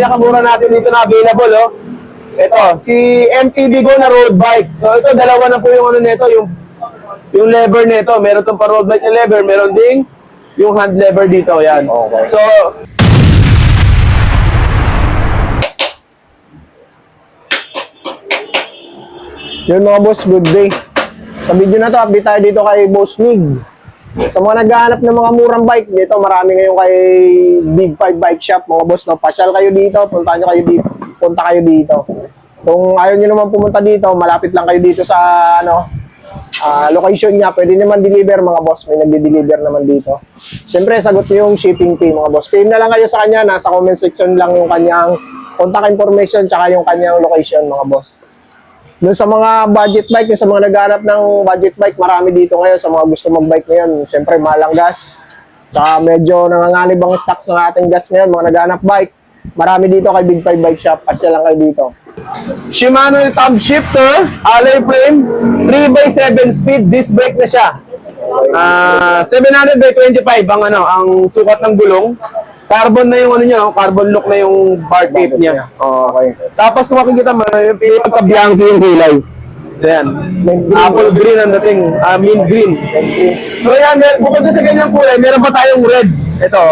Pinakamura natin dito na available, oh. Ito, si MTB Go na road bike. So ito, dalawa na po yung ano nito, yung lever nito. Meron tong pa road bike na lever, meron ding yung hand lever dito, yan. Okay. So, Yun mga boss, good day. Sa video na to, update tayo dito kay Boss Mig. Sa mga naghahanap ng mga murang bike, dito marami ngayon kay Big 5 Bike Shop, mga boss. No? Pasyal kayo dito, punta kayo dito. Kung ayaw nyo naman pumunta dito, malapit lang kayo dito sa location niya. Pwede naman deliver mga boss, may nagde-deliver naman dito. Siyempre, sagot nyo yung shipping fee mga boss. PM na lang kayo sa kanya, nasa comment section lang yung kanyang contact information tsaka yung kanyang location mga boss. Doon sa mga budget bike, yung sa mga naghanap ng budget bike, marami dito ngayon sa mga gusto mag-bike ngayon. Siyempre, mahal ang gas. Tsaka medyo nanganganib ang stocks ng ating gas ngayon, mga naghanap bike. Marami dito kay Big 5 Bike Shop. Pasya lang kayo dito. Shimano Top Shifter, alloy frame, 3x7 speed, disc brake na siya. 700 by 25 ang sukat ng gulong. Carbon na yung ano niya, carbon look na yung bar tape niya. Okay. Tapos kung makikita mo, yung pagka-bianco yung kulay. So yan, apple green ang dating, mint green. So yan, bukod na sa ganyang kulay, meron pa tayong red. Ito.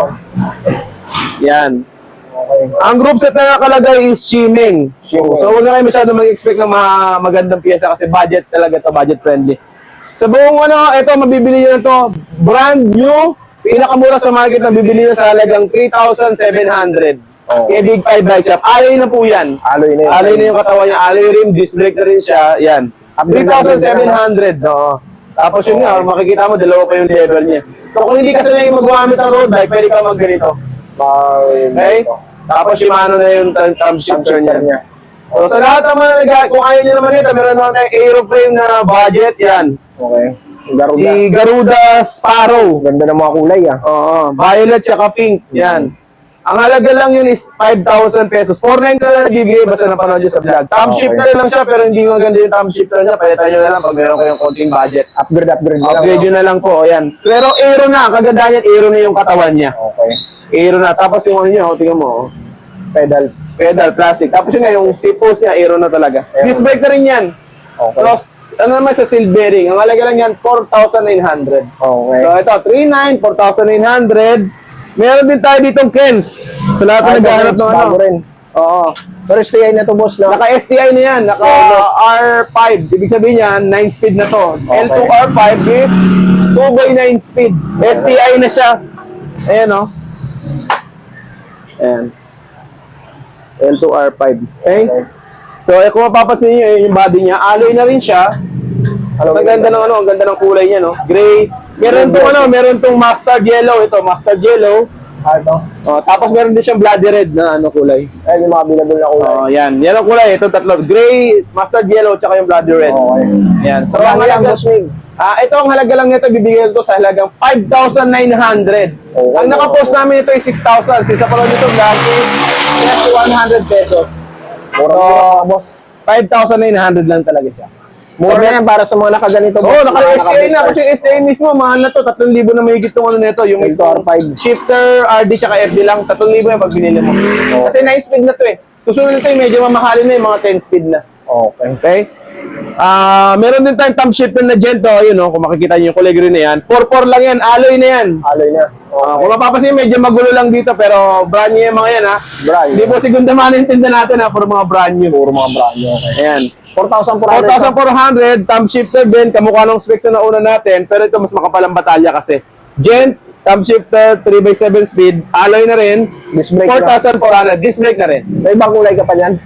Yan. Okay. Ang group set na nakalagay is Shiming. So huwag na kayo masyado mag-expect ng mga magandang piyesa kasi budget talaga to, budget friendly. Sa buong ito, mabibili nyo na to, brand new, pinakamura sa market na bibili nyo sa halagang 3,700. Kaya Big 5 Bike Shop. Alloy na po yan. Alloy na yun. Alloy na yung katawan niya. Alloy rim, disc brake na rin siya. Yan. 3,700. No? Tapos yun nga, makikita mo, dalawa pa yung level niya. So kung hindi ka sanay mag-gamit ng road bike, pwede ka mag-ganito. Okay? Tapos Shimano na yung thumb shifter niya. So sa lahat naman, kung ayaw nyo naman ito, meron naman tayong aeroframe na budget. Yan. Okay. Garuda. Si Garuda Sparrow. Ganda ng mga kulay Oo, violet tsaka pink. Yan. Ang halaga lang yun is 5,000 pesos. 4,900 na lang nabibigay basta napanood nyo sa vlog. Thumb shifter lang siya pero hindi maganda yung thumb shifter niya. Palitan nyo na lang pag meron kayong konting budget. Upgrade Upgrade nyo na lang po. Yan. Pero aero na. Kagandahan yan, aero na yung katawan niya. Okay. Aero na. Tapos yung ano nyo, tingnan mo. Pedals. Pedal, plastic. Tapos yun nga, yung seat post niya, aero na talaga. Disc brake na rin yan. Okay. Cross, ano naman sa seal bearing. Ang halaga lang yan, 4,900. Okay. So ito, 3,900, 4,900. Meron din tayo ditong Kens. Sa lahat na naghahanap ng ano. rin. Oo. Pero STI na to boss na. Naka-STI na yan. Naka-R5. Ibig sabihin yan, 9 speed na to. Okay. L2R5 is 2x9 speed. STI na siya. Ayan o. Ayan. L2R5. Okay? So, kung mapapansin nyo, yung body niya, alloy na rin siya. Ang ganda ng ang ganda ng kulay niya, no? Gray. Meron tong mustard yellow ito, mustard yellow. Ito. Tapos meron din siyang bloody red na kulay. Ayun yung mga available na kulay. Yan. Yan ang kulay. Ito tatlo. Gray, mustard yellow, tsaka yung bloody red. Okay. Yan. So, Ang ang halaga, halaga, boss Mig. ito ang halaga lang nito, bibigyan ito sa halagang 5,900. Okay. Ang nakapost namin ito ay 6,000. Sa panood nito vlog is 100 pesos. Mura boss. 5,900 lang talaga siya. Mura na yan para sa mga nakaganito. Oo, naka-STA na. Kasi STA mismo, mahal na to. 3,000 na mahigit itong ano nito. Yung L2R5. shifter, RD, tsaka FD lang. 3,000 yung pag binili mo. Kasi 9 speed na to eh. Susunod nito yung medyo mamahalin na yung mga 10 speed na. Okay. Okay? Meron din tayong thumb shifter na Gento. Yun o, kung makikita nyo yung kulay green na yan. 4-4 lang yan. Alloy na yan. Alloy na. Kung mapapansin, medyo magulo lang dito. Pero brand new yung mga yan ha. Brand Hindi po segunda man yung tinda natin ha. Puro mga brand new. Puro mga brand new. Okay. Ayan. 4,400. 4,400, thumb shifter din, kamukha ng specs na nauna natin, pero ito mas makapal ang batalya kasi. Gent, thumb shifter, 3x7 speed, alloy na rin, Disc brake 4,400, disc brake na rin. May ibang kulay ka pa yan?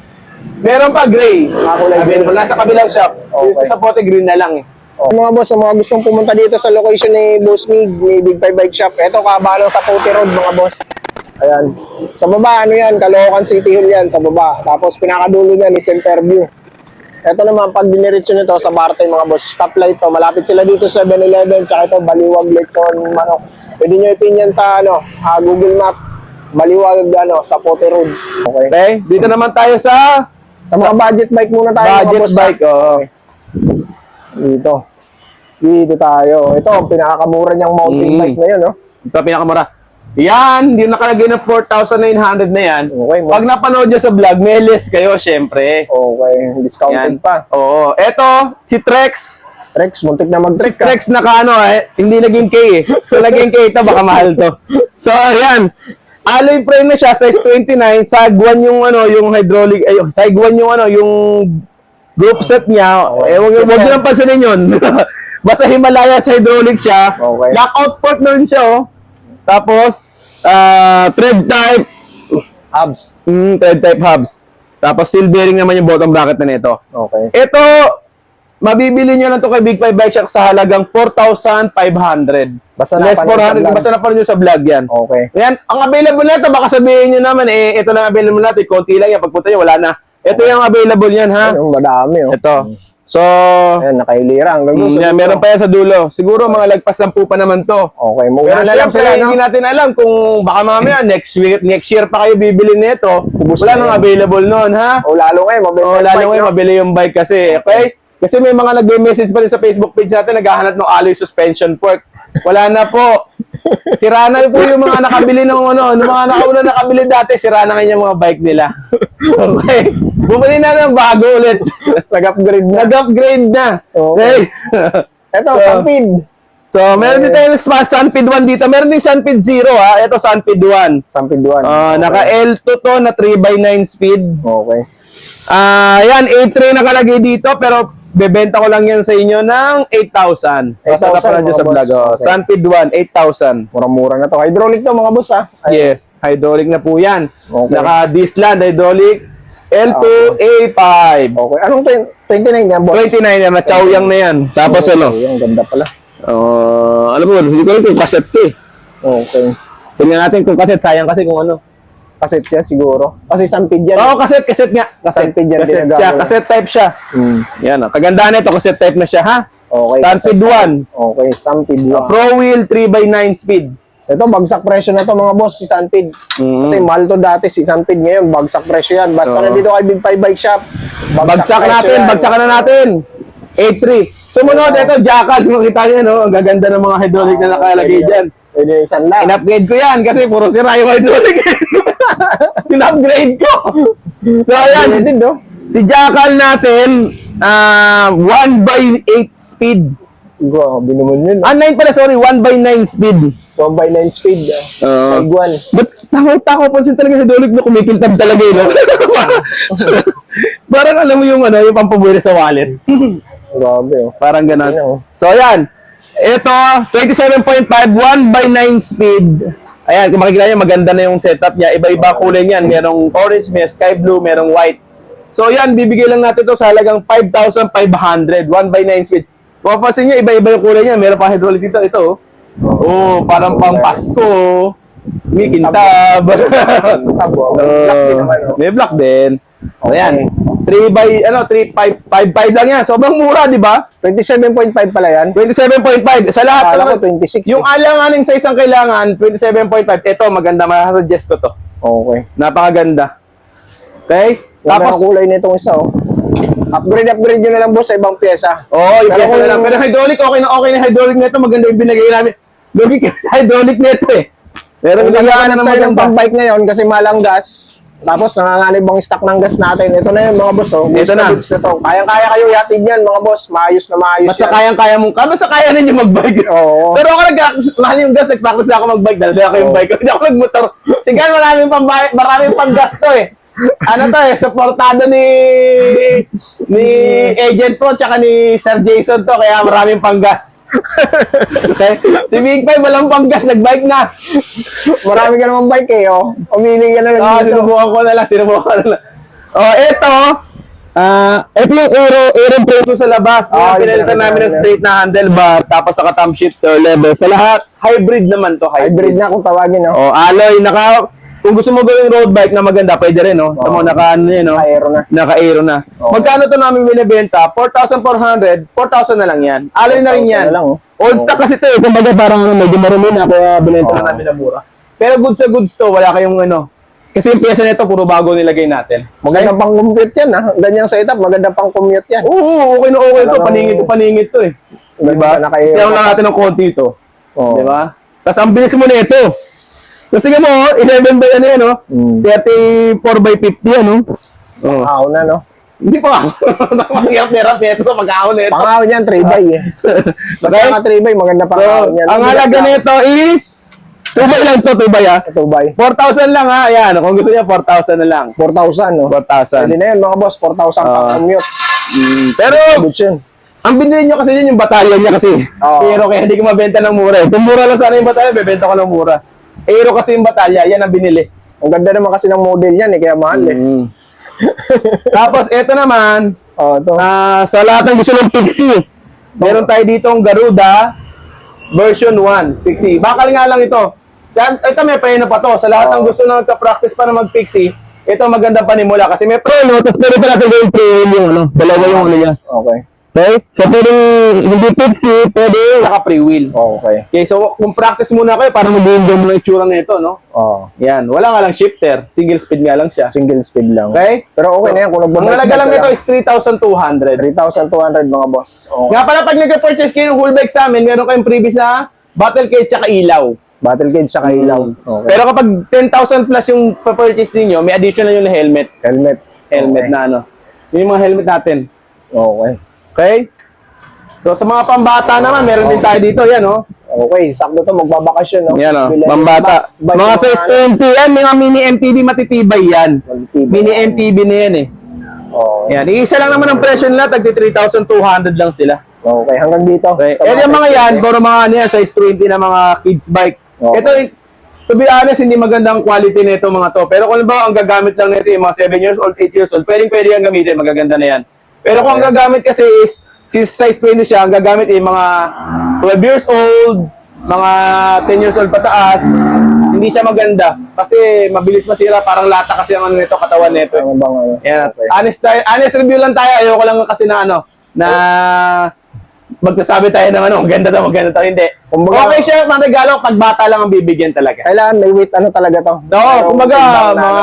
Meron pa gray, kulay available, nasa kabilang shop. Okay. Sa pote green na lang eh. Mga boss, sa mga gustong pumunta dito sa location ni Boss Mig, ni Big 5 Bike Shop, ito kabalang sa Puti Road mga boss. Ayan. Sa baba, ano yan, Caloocan City Hall yan, sa baba. Tapos pinakadulo niyan is Interview. Ito naman, pag diniretso nito sa Barte mga boss, stoplight to. Malapit sila dito sa 7-Eleven, tsaka ito, Baliwag, Lechon, Manok. Pwede nyo ipin yan sa Google Map, Baliwag, sa Puti Road. Okay. Okay, dito naman tayo sa mga budget bike muna tayo mga budget boss. bike. Oo. Dito tayo. Ito, ang pinakamura niyang mountain bike na yun, no? Ito pinakamura. Yan, yung nakalagay na 4,900 na yan. Okay, Pag napanood nyo sa vlog, may less kayo, syempre. Okay, discounted Yan. pa. Oo. Eto, si Trex. Rex, muntik na Si mag-trick ka. Trex naka hindi naging K eh. Kung naging K ito, baka mahal to. So, ayan. Alloy frame na siya, size 29. Sagwan yung yung hydraulic, sagwan yung yung group set niya. Okay. Wag nyo lang pansinin yun. Basta Himalayas hydraulic siya. Okay. Lockout port na rin siya, oh. Tapos, thread type. Hubs. Thread type hubs. Tapos, seal bearing naman yung bottom bracket na nito. Okay. Ito, mabibili nyo na to kay Big 5 Bike Shack sa halagang 4,500. Basta Less napanood sa 400, vlog. basta napanood nyo sa vlog yan. Okay. Yan, ang available na ito, baka sabihin nyo naman, ito lang available natin, konti lang yan, pagpunta nyo, wala na. Ito yung available yan, ha? Ayun, madami, oh. Ito. So, Ayan, nakailira. Hanggang doon sa yan, dulo. meron pa yan sa dulo. Siguro mga lagpas 10 pa naman to. Okay, Pero muna na lang syempre, sila, no? hindi natin alam kung baka mamaya next year pa kayo bibili nito. Ubus Wala na nang yan. available noon, ha? O lalo ngayon, mabili Oh, lalo ngayon mabili yung bike kasi, okay? Kasi may mga nag-message pa rin sa Facebook page natin, naghahanap ng alloy suspension fork. Wala na po. Sira na po yung mga nakabili ng yung mga nakauna nakabili dati, sira na ngayon yung mga bike nila. Okay? Bumili na ng bago ulit. Nag-upgrade na. Nag-upgrade na. Okay. Ito, So, Stampede. So, meron din tayong Sunpid 1 dito. Meron din Sunpid 0, ha? Ito, Sunpid 1. Stampede 1. Naka L2 to na 3x9 speed. Okay. Yan, 8.3 nakalagay dito, pero bebenta ko lang yan sa inyo ng 8,000. 8,000 Basta napanood nyo sa mga vlog. boss. Oh. Okay. Sunpid 1, 8,000. Mura-mura na to. Hydraulic to, mga boss, ha? Yes, hydraulic na po yan. Okay. Naka-Disland hydraulic, L2, A5. Okay. Anong 29 yan, boss? 29 yan, na-chowyang na yan. Tapos Okay, ano? Yung ganda pala. Alam mo, hindi ko rin kung cassette to eh. Okay. Tingnan natin kung cassette, sayang kasi kung ano. Cassette yan, siguro. Kasi Stampede yan. Oo, cassette nga. Cassette yan, Cassette ginagawa siya, nila. cassette type siya. Yan, kagandahan nito, cassette type na siya, ha? Okay. Sunpid 1. Okay, Stampede 1. Pro wheel 3x9 speed. Ito, bagsak presyo na to, mga boss, si Stampede. Kasi mahal to dati, si Stampede ngayon, bagsak presyo yan. Basta Oo. nandito kay Big 5 Bike Shop, Bagsak presyo natin, yan. bagsakan na natin. 8.3. Sumunod, ito, jackal. Makita niyo, no? Ang gaganda ng mga hydraulic na nakalagay dyan. Pwede isang lang. In-upgrade ko yan kasi puro sira yung hydraulic. In-upgrade ko. So, ayan. Din, no? Si jackal natin, 1x8 speed. Grabe naman yun. 9 pala, sorry. 1x9 speed. 1x9 speed. Tiguan. Ba't takaw pansin talaga sa hydraulic na kumikiltab talaga yun, no? Parang alam mo yung yung pampabuhay sa wallet. Grabe, oh. Parang Ano? gano'n. So, ayan. Ito, 27.5, 1x9 speed. Ayan, kung makikita nyo, maganda na yung setup niya. Iba-iba kulay niyan. Merong orange, may sky blue, merong white. So, yan, bibigay lang natin to sa halagang 5,500, 1x9 speed. Kung mapapansin nyo, iba-iba yung kulay niya. Meron pa hydraulic dito. Ito, oh, parang pang Pasko. May kintab. Tabo. Black din naman, oh. May black din. Okay. Ayan. 3.5 lang yan. Sobrang mura, di ba? 27.5 pala yan. 27.5. Sa lahat Akala ko ng 26. yung alanganing sa isang kailangan, 27.5. Ito, maganda. Masasuggest ko to. Okay. Napakaganda. Okay? Tapos, Tapos, kulay nitong isa, oh. Upgrade nyo na lang, boss, sa ibang pyesa. yung Pero pyesa na kung- lang. Pero hydraulic, okay na hydraulic nito. Maganda yung binigay namin. Lugi ka sa hydraulic nito eh. Pero Kung binigyan naghahanap na ng tayo ng maganda. pang-bike ngayon kasi malang gas, tapos nanganganib ang stock ng gas natin. Ito na yun, mga boss, oh. Ito na. Goods na to. Kayang-kaya kayo yatid yan, mga boss. Maayos na maayos Basta yan. kayang-kaya mong, basta kaya ninyo mag-bike. Oo. Pero ako mahal yung gas, nag-practice na ako mag-bike, dala ako yung Oo. bike. Hindi ako nag-motor. Sigan, maraming pang-gas to eh. Ano to eh, supportado ni Agent Pro tsaka ni Sir Jason to, kaya maraming pang-gas. Okay? Si Big 5 walang pang-gas, nag-bike na. Marami ka naman bike eh, oh. Pumili ka na lang dito. Sinubukan ko na lang. Ito yung aero preso sa labas. Yung pinalitan namin ng straight na handlebar, tapos saka thumb shifter level. Sa lahat, hybrid naman to. Hybrid na kung tawagin, oh. Alloy, kung gusto mo gawing road bike na maganda, pwede rin, no? Tamo, naka-ano yun, no? Naka-aero na. Naka-aero na. Oo. Magkano to namin binibenta? 4,400, 4,000 na lang yan. Alloy na rin 4,000 yan. na lang, oh. Old stock kasi to eh. Kumbaga parang medyo marumi na, kaya binenta Oo. na namin na mura. Pero goods sa goods to, wala kayong kasi yung pyesa nito, puro bago nilagay natin. Maganda pang compute yan, ha. Ganyang setup, maganda pang commute yan. Oo, okay na okay to. Talagang- Paningit to eh. Diba? Naka-aero Sayaw na. lang natin ng konti to. Oo. Diba? Tapos ang bilis mo nito. Tapos tingnan mo, 11 by ano yan, no? 34 by 50 yan, no? Oh. Pangaw na, no? Hindi pa. Hirap-hirap ito sa pag-ahon nito. Pangaw niyan, 3x eh. Basta Right? nga 3x, maganda So, pangaw niyan. ang halaga nito is 2 by lang to, 2 by ha. 2x. 4,000 lang ha. Ayan, kung gusto niya 4,000 na lang. 4,000, no? 4,000. Pwede na yun, mga boss. 4,000 pang commute. Pero, Good yun. ang binili nyo kasi yun yung batalyon niya kasi. Oo. Pero kaya hindi ko mabenta ng mura. Kung mura lang sana yung batalyon, bebenta ko ng mura. Aero kasi yung batalya, yan ang binili. Ang ganda naman kasi ng model niyan, eh, kaya mahal eh. Tapos, eto naman, Ito. sa lahat ng gusto ng Pixie, meron tayo ditong Garuda version 1, Pixie. Bakal nga lang ito. Yan, ito may preno pa to. Sa lahat ng gusto na nagka-practice para mag-Pixie, ito maganda panimula kasi may preno, tapos meron pa natin yung preno yung ano, dalawa yung ano niya. Okay. Okay? So, pwedeng hindi Pixie, pwede naka-free wheel. Okay. Okay, so kung practice muna kayo, para mag-window mo na itsura na ito, no? Oh. Yan, wala nga lang shifter. Single speed nga lang siya. Single speed lang. Okay? Pero okay So, na yan. Kung ang nagbabalik halaga lang nito is 3,200. 3,200 mga boss. Okay. Nga pala, pag nag-purchase kayo ng whole bike sa amin, meron kayong previous na battle cage at ilaw. Battle cage sa ilaw. Okay. Pero kapag 10,000 plus yung purchase niyo, may additional yung helmet. Helmet. Helmet Okay. na ano. Yung mga helmet natin. Okay. Okay? So, sa mga pambata naman, meron din tayo dito. Yan, oh. Okay, sakto to, magbabakasyon, no? Yan, oh. Bilhin- Pambata. ba- Mga yung size 20 yan. Mga mini MTB matitibay yan. Quality ba? Mini MTB na yan, eh. Okay. Yan. Iisa lang naman ang presyo nila. Tagdi 3,200 lang sila. Okay, hanggang dito. Okay. Sa Eh, yung mga size yan, 20. puro mga ano yan, size 20 na mga kids bike. Okay. Ito, to be honest, hindi magandang quality nito mga to. Pero kung ba ang gagamit lang nito yung mga 7 years old, 8 years old, pwede yan gamitin, magaganda na yan. Pero kung ang gagamit kasi is, si size 20 siya, ang gagamit yung mga 12 years old, mga 10 years old pataas, hindi siya maganda. Kasi mabilis masira, parang lata kasi ang ano nito, katawan nito. Ano bang ano? Yan. Okay. Honest review lang tayo. Ayoko lang kasi na ano, na magsasabi tayo ng ano, maganda daw, hindi. Kumbaga- Okay siya, mga regalo, pag bata lang ang bibigyan talaga. Kailangan may weight ano talaga to. Oo, kumbaga, timbang na, mga,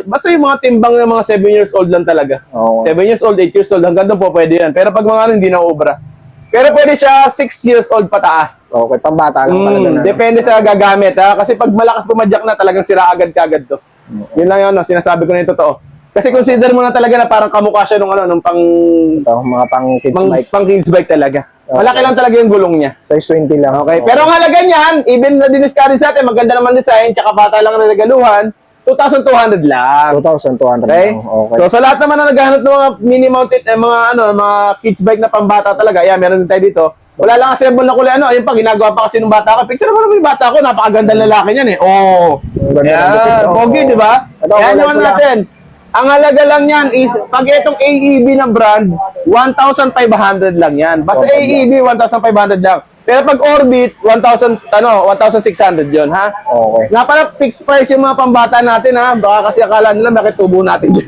basta yung mga timbang ng mga 7 years old lang talaga. Oo. 7 years old, 8 years old, hanggang doon po pwede yan. Pero pag mga ano, hindi na obra. Pero pwede siya 6 years old pataas. Okay, pambata lang talaga na. Depende sa gagamit, ha? Kasi pag malakas pumadyak na, talagang sira agad-kagad to. Yun lang yun, no? Sinasabi ko na yung totoo. Kasi consider mo na talaga na parang kamukha siya nung ano, nung pang Ito, mga pang kids bike. pang kids bike talaga. Okay. Malaki lang talaga yung gulong niya. Size 20 lang. Okay. Pero ang halaga niyan, even na diniscard sa atin, maganda naman design, tsaka bata lang na regaluhan, 2,200 lang. 2,200 Okay? lang. Okay. So sa lahat naman na naghahanap ng mga mini mounted, mga ano, mga kids bike na pambata talaga, yan, meron din tayo dito. Wala lang assemble na kulay ano, ayun pa, ginagawa pa kasi ng bata ko. Picture mo naman yung bata ko, napakaganda lalaki niyan eh. Oh. Ganda ng lupit, Yan, oh. pogi, di ba? Ito, Yan kulay yung pula. natin. Ang halaga lang yan is, pag itong AEB na brand, 1,500 lang yan. Basta Okay. AEB, 1,500 lang. Pero pag Orbit, 1,600 yun, ha? Okay. Nga pala, fixed price yung mga pambata natin, ha? Baka kasi akala nila, bakit tubo natin dyan?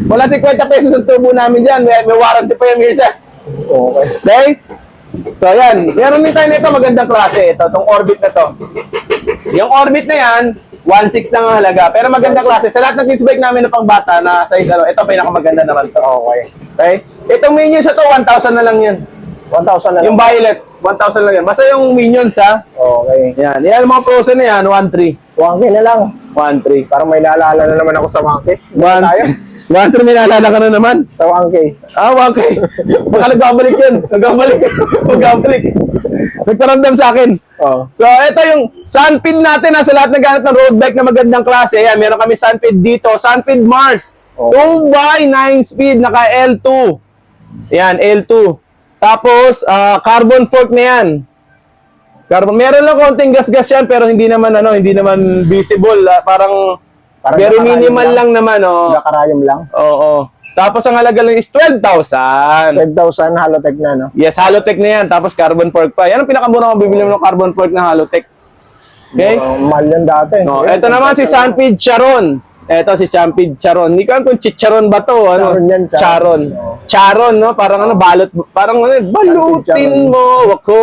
Wala 50 pesos ang tubo namin dyan. May warranty pa yung isa. Okay. Okay? So, yan. Meron din tayo nito, magandang klase. Ito, itong Orbit na to. Yung Orbit na yan, 1.6 lang ang halaga. Pero magandang klase. Sa lahat ng kids bike namin na pang bata na size ano, ito pinakamaganda naman to. Okay. Okay? Itong Minions ito, 1,000 na lang yan. 1,000 na lang. Yung Violet, 1,000 lang yan. Basta yung Minions ha. Okay. Yan. Yan mga Frozen na yan, 1.3. 1K na lang. 1.3. Parang may lalala na naman ako sa 1K. One, Tayo? 1.3 may naalala ka na naman. Sa 1K. Ah, okay. Baka nagbabalik yun. Nagbabalik. Nagparamdam sa akin. Oh. So, ito yung Sunpid natin sa lahat ng ganit ng road bike na magandang klase. Ayan, meron kami Sunpid dito. Sunpid Mars. Oh. 2x9 speed, naka L2. Ayan, L2. Tapos, carbon fork na yan. Carbon. Meron lang konting gas-gas yan, pero hindi naman visible. Parang very nakarayom minimal lang naman, oh. Nakakarayom lang. Oo. Tapos ang halaga lang is 12,000. 12,000 halotech na, no? Yes, Halotech na yan. Tapos carbon fork pa. Yan ang pinakamura kung bibili mo ng carbon fork na Halotech. Okay? Mahal yan dati. No, Ayun, ito naman si 12,000 Sunpid Charon. Ito si Sunpid Charon. Hindi ko alam kung chicharon ba to. Ano? Charon yan, Charon. Charon, no? Parang ano, balot. Parang ano, balutin Charon. mo ako.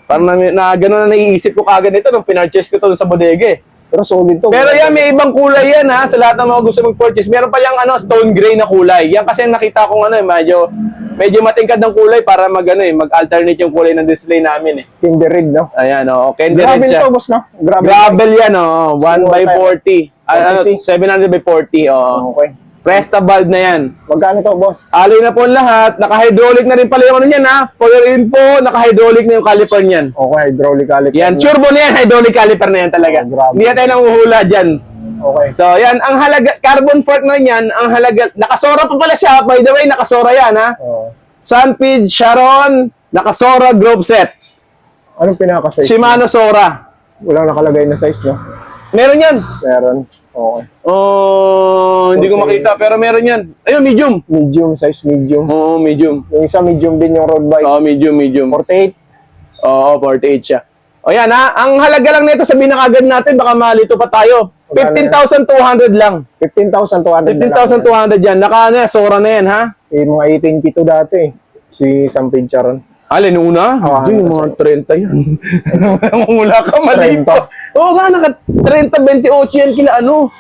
Parang na gano'n na naiisip ko kagad ito nung pinurchase ko to sa bodega eh. Pero solid to. Pero yan, may ibang kulay yan ha, sa lahat ng mga gusto mag-purchase. Meron pa yung ano, stone gray na kulay. Yan kasi nakita kong ano, medyo medyo matingkad ng kulay para mag-alternate yung kulay ng display namin eh. Kinder rig, no? Ayan, candy red Gravel siya. to, boss, no? Gravel yan, 1 by 40. 40C. 700 by 40, Okay. Presta valve na yan. Magkano to, boss? Alloy na po ang lahat. Naka-hydraulic na rin pala yung ano niyan, ha? For your info, naka-hydraulic na yung caliper niyan. Okay, hydraulic caliper. Yan, turbo na yan, hydraulic caliper na yan talaga. Oh, grabe. Hindi na tayo nanguhula dyan. Okay. So, yan, ang halaga, carbon fork na yan, ang halaga, nakasora pa pala siya, by the way, nakasora yan, ha? Oh. Sunpid, Sharon, nakasora, Grove Set. Anong pinaka-size? Shimano Sora. Walang nakalagay na size, no? Meron yan. Meron. Okay. Oh, hindi ko Okay. makita, pero meron yan. Ayun, medium. Medium, size medium. Oo, medium. Yung isa medium din yung road bike. Oo, medium. 48. Oo, 48 siya. O yan ha, ang halaga lang nito, sabihin na kagad natin, baka malito pa tayo. 15,200 lang. 15,200 na lang. 15,200 yan. Naka Sora na yan, ha? Eh, mga 18 kito dati. Si Sampid Charon. Alin, una? Hindi, ano mga 30 yan. Mula ka, mali 30. pa. Oo nga, naka 30, 28 yan kila ano.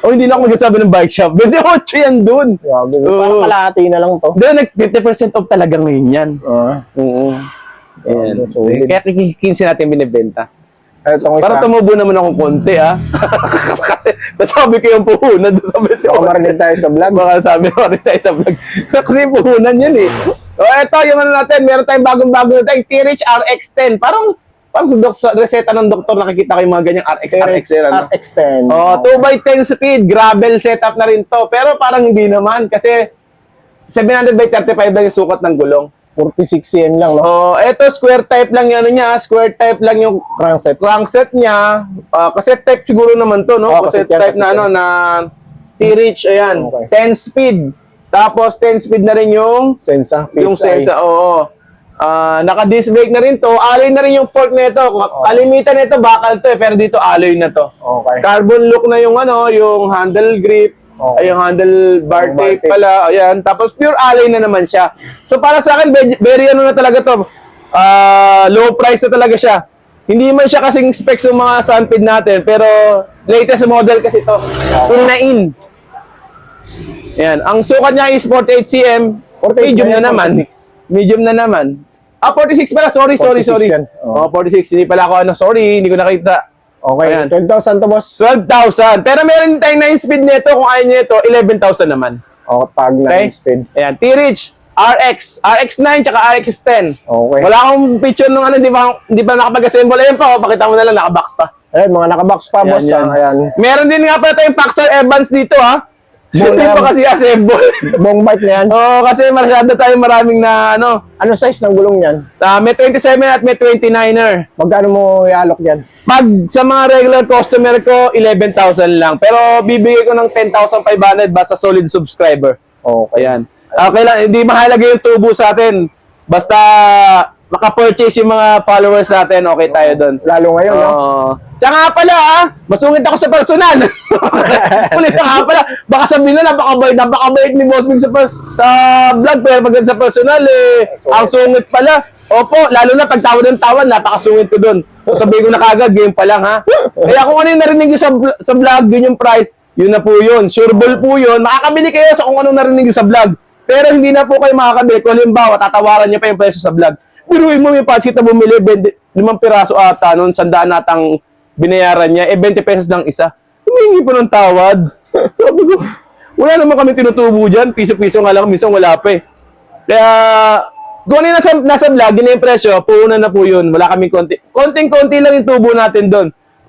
O hindi na ako magsasabi ng bike shop. 28 yan dun. Grabe. Oo. Parang kalahati na lang to. Doon, 50% off talaga ngayon yan. Oo. Ayan. Solid. Kaya kikinsin natin binibenta. Itong isa. Para tumubo naman akong konti, ha? Kasi nasabi ko yung puhunan doon sa 28. Baka marinig tayo sa vlog. Baka sabi ko rin tayo sa vlog. Kasi puhunan yan eh. So, ito yung ano natin, meron tayong bagong-bago na tayong T-Reach RX10. Parang sa reseta ng doktor nakikita ko yung mga ganyang RX10. Ano? RX10. Oh, 2x10 speed, gravel setup na rin to. Pero parang hindi naman kasi 700 by 35 lang yung sukat ng gulong. 46 cm lang, no? Oh, eto square type lang yung ano niya, square type lang yung crankset niya. Cassette type siguro naman to, no? Oh, Cassette cassette yan, type na cassette ano na T-Reach, ayan. Okay. 10 speed. Tapos 10 speed na rin yung Sensa. yung PHI. sensa, oo. Naka-disc brake na rin to. Alloy na rin yung fork nito. Kalimitan nito bakal to eh, pero dito alloy na to. Okay. Carbon look na yung ano, yung handle grip. Okay. Ay, yung handle bar Yung bar tape tape. pala. Ayan. Tapos pure alloy na naman siya. So para sa akin, very ano na talaga to. Low price na talaga siya. Hindi man siya kasing specs ng mga Sunpid natin, pero latest model kasi to. In na in. Ayan. Ang sukat niya is 48 cm. 48 Medium na yan, naman. 46. Medium na naman. 46 pala. Sorry. 46 yan. Oh, 46. Hindi pala ako sorry. Hindi ko nakita. Okay. Ayan. 12,000 to, boss. 12,000. Pero meron tayong 9 speed nito. Kung ayaw nyo ito, 11,000 naman. Okay, pag Okay? 9 speed. Ayan. T-Reach, RX, RX9, tsaka RX10. Okay. Wala akong picture nung ano, di ba nakapag-assemble. Ayan pa, pakita mo na lang, nakabox pa. Ayan, mga nakabox pa, boss. Yan. Ayan. Meron din nga pala tayong Paxar Evans dito, ha? Hindi Buong- pa kasi assemble. Buong bike na yan. Oo, kasi masyado tayong maraming na, ano, Ano size ng gulong yan? may 27 at may 29er. Magkano mo ialok yan? Pag sa mga regular customer ko, 11,000 lang. Pero bibigay ko ng 10,500 basta solid subscriber. Okay. Ayan. Okay lang, hindi mahalaga yung tubo sa atin. Basta maka-purchase yung mga followers natin, okay tayo doon. Lalo ngayon, no? Tsaka nga pala, masungit ako sa personal. Ulit na nga pala, baka sabihin na napakabait ni Boss Big sa vlog, pero pag sa personal, ang sungit pala. Opo, lalo na pag tawad ng tawad, napakasungit ko doon. So sabihin ko na kagad, game pa lang, ha? Kaya kung ano yung narinig nyo sa vlog, yun yung price, yun na po yun. Sureball po yun. Makakabili kayo sa kung anong narinig nyo sa vlog. Pero hindi na po kayo makakabili. Kung halimbawa, tatawaran nyo pa yung presyo sa vlog. Biruin mo, may patch kita bumili, 5 piraso ata, noon, 100 natang binayaran niya, 20 pesos lang isa. Humingi pa ng tawad. Sabi ko, wala naman kami tinutubo dyan. Piso-piso nga lang, minsan wala pa eh. Kaya, kung ano yung nasa vlog, yun na yung presyo, puhunan na po yun. Wala kaming konti. Konting-konti lang yung tubo natin doon.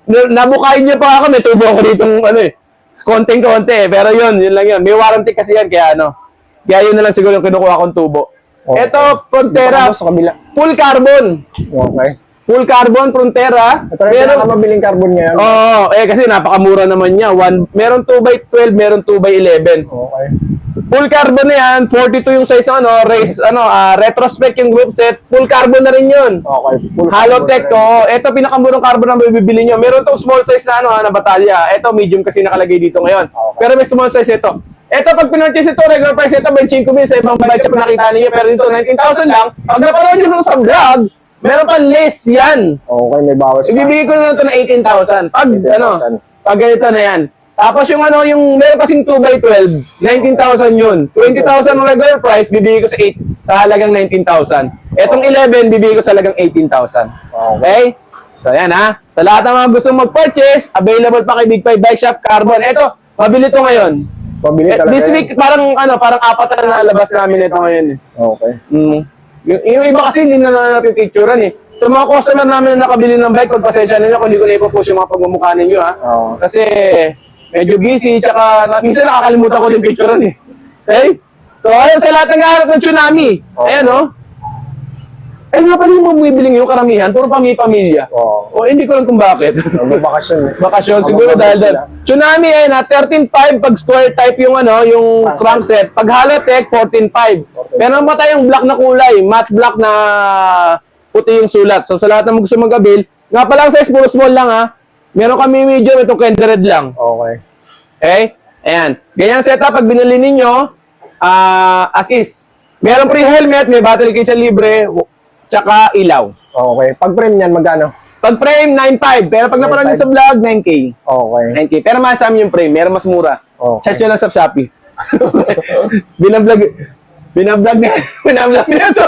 Nabukain niya pa ako, may tubo ako dito, ano eh. Konting-konti eh. Pero yun lang yun. May warranty kasi yan, kaya ano. Kaya yun na lang siguro yung kinukuha kong tubo. Okay. Ito, Frontera, Sa kabila. full carbon. Okay. Full carbon, Frontera. Ito na yung pinakamabiling carbon ngayon. Oo, kasi napakamura naman niya. Meron 2x12, meron 2x11. Okay. Full carbon na yan, 42 yung size ng retrospect yung group set. Full carbon na rin yun. Okay. Full Halotech, carbon ito pinakamurang carbon na mabibili nyo. Meron tong small size na na batalya. Ito medium kasi nakalagay dito ngayon. Okay. Pero may small size ito. Ito pag pinurchase ito, regular price ito, 25,000 sa ibang bike shop na nakita niyo. Pero dito 19,000 lang. Pag napanood nyo sa vlog, meron pa less yan. Okay, may bawas pa. Ibibigay ko na lang ito ng 18,000. Pag 18,000. pag ganito na yan. Tapos yung ano, yung meron kasing 2x12, 19,000 yun. 20,000 ang regular price, bibigay ko sa halagang 19,000. Etong 11, bibigay ko sa halagang 18,000. Okay? So yan ha. Sa lahat ng mga gustong mag-purchase, available pa kay Big 5 Bike Shop Carbon. Eto, mabili to ngayon. Pabili talaga This yan. week, parang apat na nalabas namin ito ngayon. Okay. Yung iba kasi hindi na natin picturean eh. Sa mga customer namin na nakabili ng bike, pagpasensya ninyo kung hindi ko na ipopost yung mga pagmumukha ninyo ha. Oo. Kasi medyo busy, tsaka minsan nakakalimutan ko din picturean eh. Okay? So ayun, sa lahat ng nakaharap ng tsunami. Ayan oh. Eh nga pala yung mga bumibili ngayon, karamihan, puro pamilya. Oo. O hindi ko lang kung bakit. Magbabakasyon eh. Bakasyon siguro dahil doon. Tsunami ay na 13.5 pag square type yung ano, yung crankset. Pag Halotech 14.5. Pero matay yung black na kulay, matte black na puti yung sulat. So sa lahat ng gusto mag-avail, nga pala ang size puro small lang ha. Meron kami medium, itong Candy Red lang. Okay. Okay? Ayan. Ganyan setup pag binili ninyo, as is. Meron free helmet, may battery case na libre, tsaka ilaw. Okay. Pag frame niyan, magkano? Pag frame, 9.5. Pero pag napanood nyo sa vlog, 9K. Okay. 9K. Pero mas sa amin yung frame, meron mas mura. Okay. Search nyo lang sa Shopee. Binablog na ito.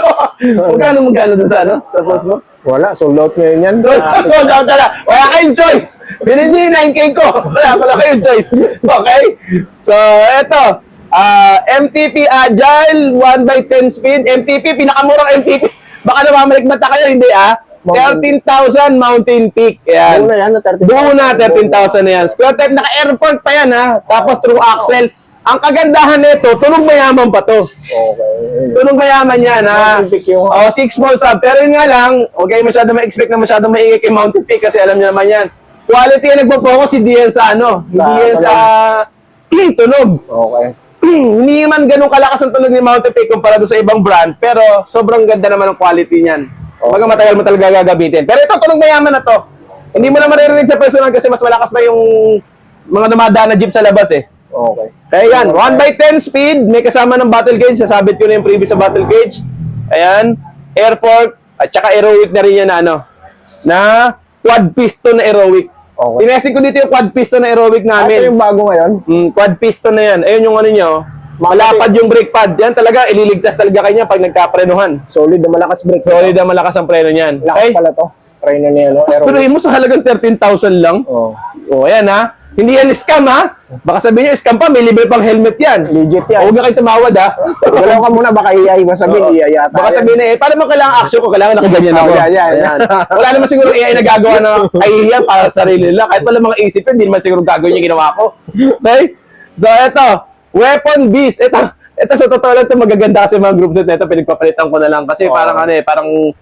Magkano doon sa ano? Sa post mo? Wala. Sold out ngayon yan. Sold out na lang. Wala kayong choice. Bilhin nyo yung 9K ko. Wala kayong choice. Okay? So, eto. MTP Agile, 1x10 speed. MTP, pinakamurang MTP. Baka namamalikmata kayo, hindi 13,000 Mountain Peak. Ayan. Buo na yan na 13,000. Buo na, 13,000 na yan. Square type, naka-airport pa yan ha. Tapos through axle. Ang kagandahan nito, tunog mayaman pa to. Okay. Tunog mayaman yan ha. Mountain Peak yung- 6 small sub. Pero yun nga lang, huwag kayo masyado ma-expect na masyado maingay kay Mountain Peak kasi alam niyo naman yan. Quality yung nagpo-focus, hindi yan sa ano. Hindi yan sa tunog. Okay. Hindi naman ganun kalakas ang tunog ni Mountain Peak kumpara doon sa ibang brand, pero sobrang ganda naman ang quality niyan. Kumbaga matagal mo talaga gagamitin. Pero ito, tunog mayaman na to. Hindi mo na maririnig sa personal kasi mas malakas pa yung mga dumadaan na jeep sa labas eh. Okay. Kaya yan, 1x10 speed, may kasama ng battle gauge, sasabit ko na yung previous sa battle gauge. Ayan, air fork, at saka aerowick na rin yan na ano, na quad piston na aerowick. Okay. Tinesting ko dito yung quad piston na aerowic Ito namin. yung bago ngayon? Quad piston na yan. Ayun yung ano nyo. Malapad yung brake pad. Yan talaga, ililigtas talaga kayo pag nagkaprenuhan. Solid na malakas brake. Solid na malakas ang preno niyan. Lakas Okay? pala to. Preno niya, no? Pero mo sa halagang 13,000 lang. Oh. O, ayan ha. Hindi yan scam ha. Baka sabihin nyo, scam pa, may libre pang helmet yan. Legit yan. Huwag na kayo tumawad ha. Galaw ka muna, baka iay mo sabihin, iay yata. Baka sabihin na paano mo kailangan action ko? Kailangan nakaganyan ako. Yan. Ayan. Wala naman siguro AI na gagawa na kahihiyan para sa sarili nila. Kahit pala mga isip yun, hindi naman siguro gagawin yung ginawa ko. Okay? So, eto. Weapon Beast. Ito sa totoo lang ito, magaganda kasi mga group set na ito. Pinagpapalitan ko na lang. Kasi parang parang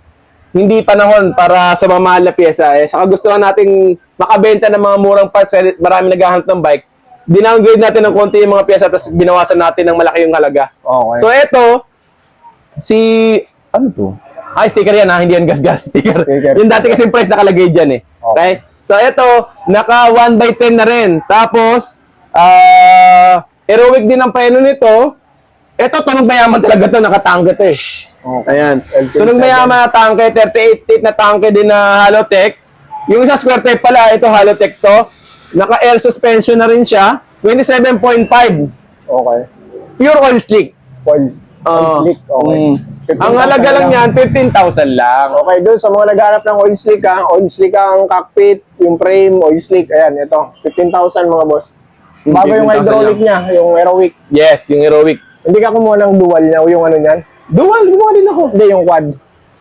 hindi panahon para sa mga mahal na pyesa. Saka gusto nating makabenta ng mga murang parts. Marami naghahanap ng bike. Dinowngrade natin ng konti yung mga pyesa tapos binawasan natin ng malaki yung halaga. Okay. So, eto, ano to? Sticker yan ha, hindi yan gas-gas sticker. Yung dati kasi price nakalagay dyan eh. Okay? So, eto, naka 1x10 na rin. Tapos, aerowick din ang preno nito. Eto, tunog mayaman talaga to, nakatangke to eh. Okay. Ayan. LT7. Tunog mayaman na tangke, 38 feet na tangke din na Halotech. Yung sa square type pala, ito Halotech to. Naka-air suspension na rin siya. 27.5. Okay. Pure oil slick. Oil slick. Okay. Ang halaga lang yan, 15,000 lang. Okay, doon sa mga naghahanap ng oil slick ha. Oil slick ang cockpit, yung frame, oil slick. Ayan, ito. 15,000 mga boss. Bago yung 15,000 hydraulic lang. niya, yung aerowick. Yes, yung heroic. Hindi ka kumuha ng dual niya o yung ano niyan? Dual, gumawa din ako. Hindi, yung quad.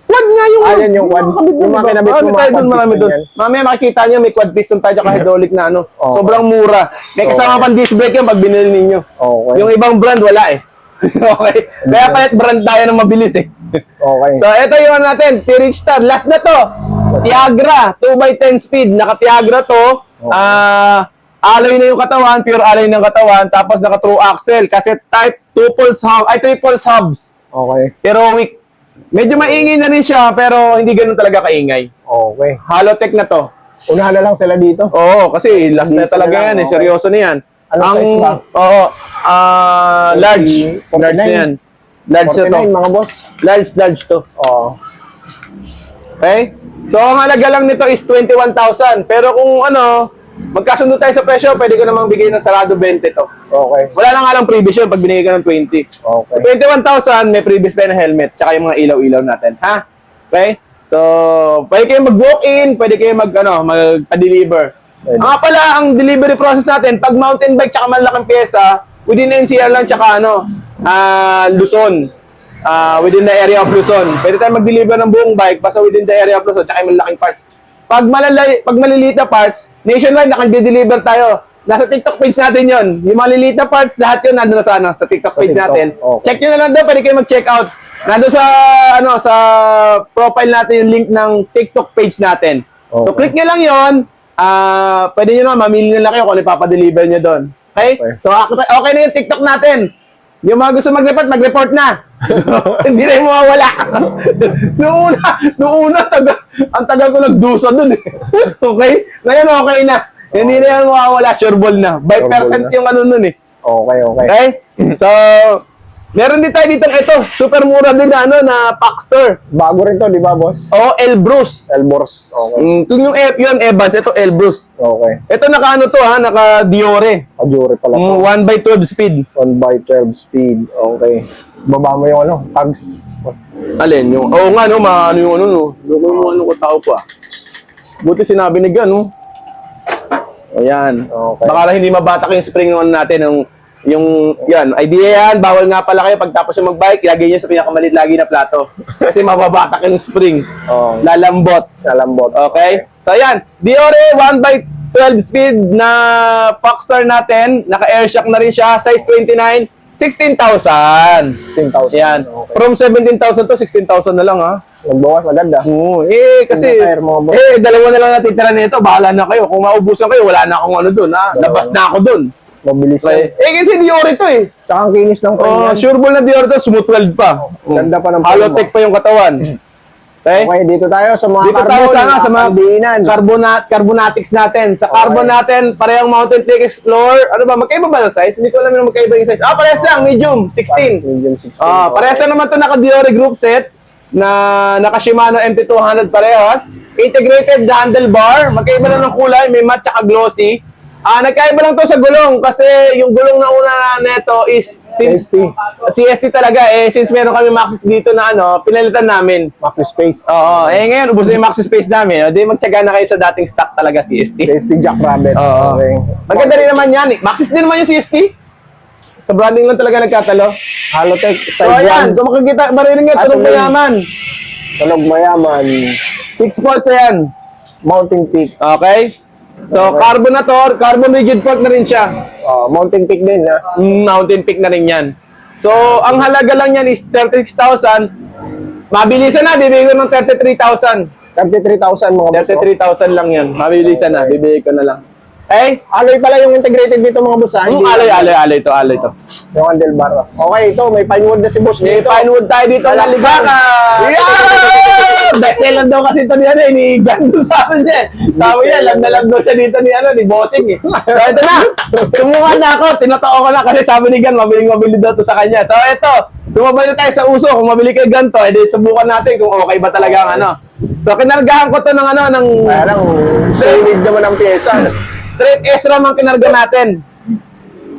Quad nga yung... Yan yung quad. Yung mga kinabit mo, mga tayo quad doon, marami piston doon. yan. Mamaya makikita nyo, may quad piston tayo tsaka hydraulic na ano. Okay. Sobrang mura. May kasama pang disc brake yan pag binili ninyo. Okay. Yung ibang brand, wala eh. Okay? Kaya palit brand tayo ng mabilis eh. Okay. So, ito yung ano natin, T-Rich Star. Last na to. Tiagra, 2x10 speed. Naka-Tiagra to. Alloy na yung katawan, pure alloy ng katawan. Tapos naka-true axle. Kasi type 3 pulse hubs. Okay. Heroic. Medyo maingay na rin siya, pero hindi ganun talaga kaingay. Okay. Halotech na to. Unahan na lang sila dito. Oo, kasi last na Diesel talaga na lang, yan eh. okay. Seryoso na yan. Anong size ba? Oo. Large. 49? Large na yan. Large na to. 49 mga boss. Large to. Oo. Okay? So, ang halaga lang nito is 21,000. Pero kung ano, magkasundo tayo sa presyo, pwede ko namang bigay ng sarado 20 to. Okay. Wala na nga lang previous yun pag binigay ka ng 20. Okay. 21,000, may previous pa na helmet, tsaka yung mga ilaw-ilaw natin, ha? Okay? So, pwede kayo mag-walk-in, pwede kayo magpa-deliver. Pwede. Pala, ang delivery process natin, pag mountain bike tsaka malaking pyesa, within NCR lang tsaka Luzon. Within the area of Luzon. Pwede tayo mag-deliver ng buong bike basta within the area of Luzon tsaka yung malaking parts. Pag maliliit na parts, nationwide nakag-deliver tayo. Nasa TikTok page natin yon. Yung maliliit na parts, lahat yun nandun na sa TikTok page TikTok, natin. okay. Check nyo na lang doon, pwede kayo mag-check out. Nandun sa sa profile natin yung link ng TikTok page natin. So Okay. click nyo lang yon. Pwede nyo naman, mamili na lang kayo kung ano ipapadeliver nyo doon. Okay? Okay. So okay na yung TikTok natin. Yung mga gusto mag-report na. Hindi na yung mawawala. Noong una, ang tagal ko nagdusa dun eh. Okay? Ngayon okay na. Hindi na yan mawawala, sure ball na. By Sure percent ball na. yung ano nun eh. Okay. Okay? So, meron din tayo dito ito, super mura din na Paxter. Bago rin to, di ba, boss? O Elbrus. Elbors. Okay. Kung yung yun Evans, ito Elbrus. Okay. Ito naka naka Diore. Ajuri pala to. 1x12 speed. 1x12 speed. Okay. Baba mo yung tags. Alin? Yung, oo nga, no, maano yung ano, no. Yung ko tao pa. Buti sinabi ni Gan, no. Ayan. Okay. Baka lang hindi mabatak yung spring on natin. Yan, idea yan. Bawal nga pala kayo pagtapos yung mag-bike, lagay nyo sa pinakamalit lagi na plato. Kasi mababatak yung spring. Oh. Lalambot. Sa lambot. Okay? So, ayan. Diore 1x12 speed na Paxter natin. Naka-air shock na rin siya. Size 29. 16,000. 16,000. Yan. Okay. From 17,000 to 16,000 na lang, ha? Nagbawas agad Oo. Kasi, Naka-air mga boss. dalawa na lang natitira nito. Bahala na kayo. Kung maubusan kayo, wala na akong ano dun, ha? Labas na ako dun. Mabilis Okay. yan. Kasi Dior ito, eh. Tsaka ang kinis ng frame yan. Sure ball na Dior ito. Smooth 12 pa. Ganda pa ng frame, Halotech pa yung katawan. Okay? Okay, dito tayo sa mga Dito tayo sa mga diinan. carbonatics natin. Sa carbon natin, parehong Mountain Peak Explorer. Ano ba? Magkaiba ba ng size? Hindi ko alam yung magkaiba yung size. Parehas lang. Medium. 16. Medium 16. Parehas lang naman ito naka-Diore group set na naka-Shimano MT200 parehas. Integrated handlebar. Magkaiba lang ng kulay. May matte tsaka glossy. Nagkaiba lang to sa gulong kasi yung gulong na una neto is since CST talaga since meron kami Maxxis dito na pinalitan namin. Maxi Space. Oo, ngayon ubos na yung Maxxis space namin. Di magtiyaga na kayo sa dating stock talaga CST. CST Jackrabbit. Oo. Okay. Maganda rin naman yan. Maxxis din naman yung CST. Sa branding lang talaga nagkatalo. Halotech So side ayan, 1. kung makikita, marinig nga, tunog sunod. mayaman. Tunog mayaman. 6 volts na yan. Mountain Peak. Okay? So, carbonator, carbon rigid fork na rin siya. Mountain Peak din, ha? Mountain Peak na rin yan. So, ang halaga lang yan is 36,000. Mabilisan na, bibigay ko ng 33,000. 33,000 mga boss. 33,000 lang yan. Mabilisan na, bibigay ko na lang. Alloy pala yung integrated dito mga boss, ha? Hindi Alloy to. yung handlebar. Okay, ito, may pine wood na si boss May dito. pinewood tayo dito na libaka. Yeah! Bestseller daw kasi ito ni ni Gando sa akin niya. Sabi niya, lag na lag daw siya dito ni Bossing eh. So ito na, tumuha na ako, tinatao ko na kasi sabi ni Gan, mabiling-mabili daw to sa kanya. So ito, sumabay na tayo sa uso, kung mabili kay Ganto, edi subukan natin kung okay ba talaga ang ano. So kinargahan ko to ng Parang solid naman ang pyesa. straight S-RAM ang kinarga natin.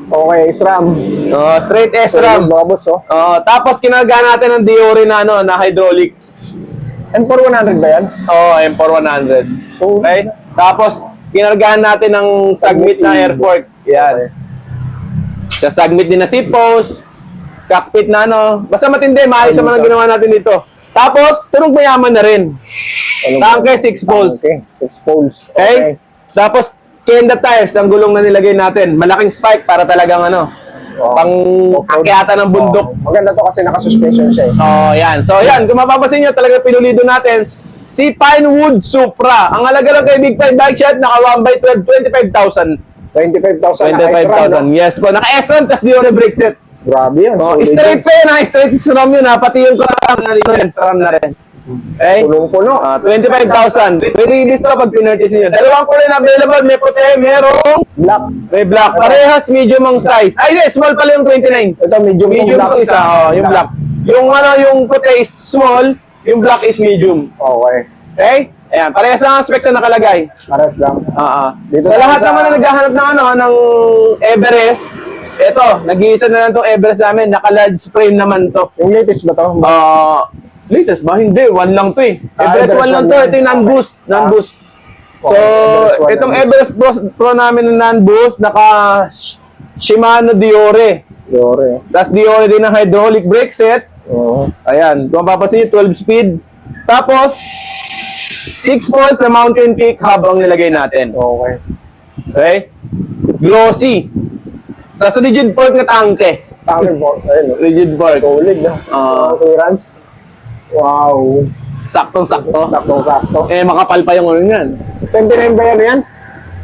Okay, SRAM. Straight Solid S-RAM. mga boss, oh. Tapos kinargahan natin ng Diore na hydraulic. M4 100 ba yan? M4 100. So, Okay? Tapos, kinargahan natin ng Sagmit na air fork. Yan. Sa Sagmit din na seat post, cockpit na basta matindi, maayos naman ang ginawa natin dito. Tapos, tunog mayaman na rin. Tangke 6 volts. Okay, 6 poles. Okay? Tapos, Kenda tires, ang gulong na nilagay natin. Malaking spike para talagang pang akyata ng bundok. Maganda to kasi naka-suspension siya, eh. Yan. So, yan. Kung mapapasin nyo, talaga pinulido natin. Si Pinewood Supra. Ang halaga lang kay Big 5 Bike Shot, naka 1x12, 25,000. 25,000 25,000. Yes po. Naka-S-Ram, tas Diore brake set. Grabe yan. solid Straight yan. pa yun, straight SRAM yun, pati yung SRAM na rin. Okay? Punong-puno. 25,000. Re-release to pag pinurchase nyo. Dalawang kulay na available. May puti, merong Black. may black. Parehas medium ang size. Small pala yung 29. Ito, medium Medium black. ang isa, yung black. Yung puti is small, yung black is medium. Okay. Okay? Ayan, parehas lang ang specs na nakalagay. Pares lang. Dito Sa tayo lahat sa- naman na naghahanap ng ng Everest, ito, nag-iisa na lang tong Everest namin, naka-large frame naman to. Yung latest ba to? Latest ba? Hindi, one lang to eh. Everest Everest 1 lang one to, lang. ito yung non-boost. Non-boost. So, Everest one itong non-boost. Everest Pro namin na non-boost, naka Shimano Diore. Yore. Tapos Diore din ng hydraulic brake set. Oo. Ayan, kung mapapansin nyo, 12 speed. Tapos, 6 volts na mountain peak hub ang nilagay natin. Okay. Okay? Glossy. Tapos rigid fork na tangke. Tangin po. Ayun. Rigid fork. Solid na. Clearance. Wow. Saktong-sakto. Saktong-sakto. Eh, makapal pa yung ano yan. 29 ba yan?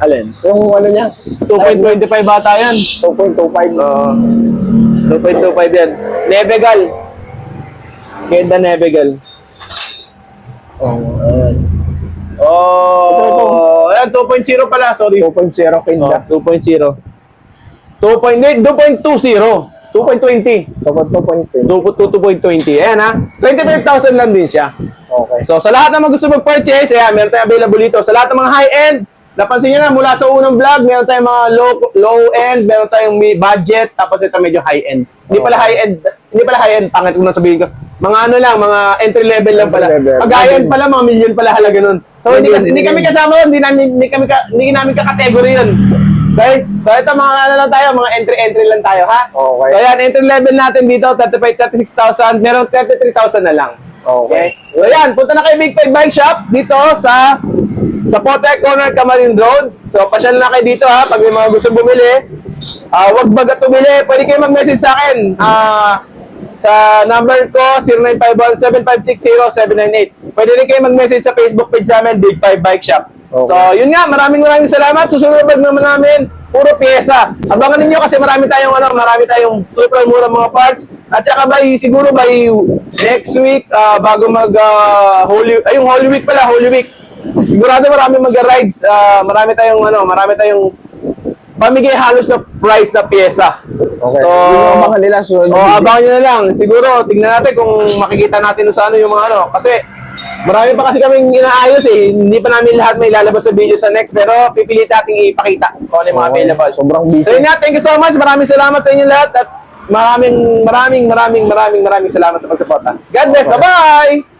Alin? Yung ano niya? 2.25 bata yan. 2.25. 2.25 yan. Nevegal. Kenda Nevegal. Ayan. Ayan, 2.0 pala. Sorry. 2.0 kinda. 2.0. 2.20. 2.20. 2.20. 2.20. Ayan ha. 25,000 lang din siya. Okay. So, sa lahat ng mga gusto mag-purchase, ayan, meron tayong available dito. Sa lahat ng mga high-end, napansin nyo na, mula sa unang vlog, meron tayong mga low-end, meron tayong budget, tapos ito medyo high-end. Hindi pala high-end, pangit kung nasabihin ko. Mga ano lang, mga entry-level lang pala. Entry-level. Pag high-end pala, mga million pala halaga nun. So, hindi kami kasama yun, hindi namin ka-category yun. Okay? So, ito mga ano lang tayo, mga entry-entry lang tayo, ha? Okay. So, ayan, entry level natin dito, 36,000, meron 33,000 na lang. Okay. So yan, punta na kayo Big Five Bike Shop dito sa Potek Corner, Camarin Road. So pasyal na kayo dito ha, pag may mga gusto bumili. Wag bagat bumili, pwede kayo mag-message sa akin. Sa number ko, 0951-7560-798. Pwede rin kayo mag-message sa Facebook page namin, Big Five Bike Shop. Okay. So yun nga, maraming salamat. Susunod naman namin, puro pyesa. Abangan ninyo kasi marami tayong super mura mga parts. At saka siguro by next week, bago Holy Week pala, Holy Week. Sigurado marami mag-rides. Marami tayong pamigay halos na price na pyesa. Okay. So, yung abangan nila. abangan nyo na lang. Siguro, tignan natin kung makikita natin sa ano yung mga ano. Kasi, marami pa kasi kaming inaayos eh. Hindi pa namin lahat may lalabas sa video sa next. Pero, pipilit natin ipakita kung ano yung mga available. Sobrang busy. So, yun nga, thank you so much. Maraming salamat sa inyo lahat. At maraming salamat sa pagsuporta. God bless. Bye-bye!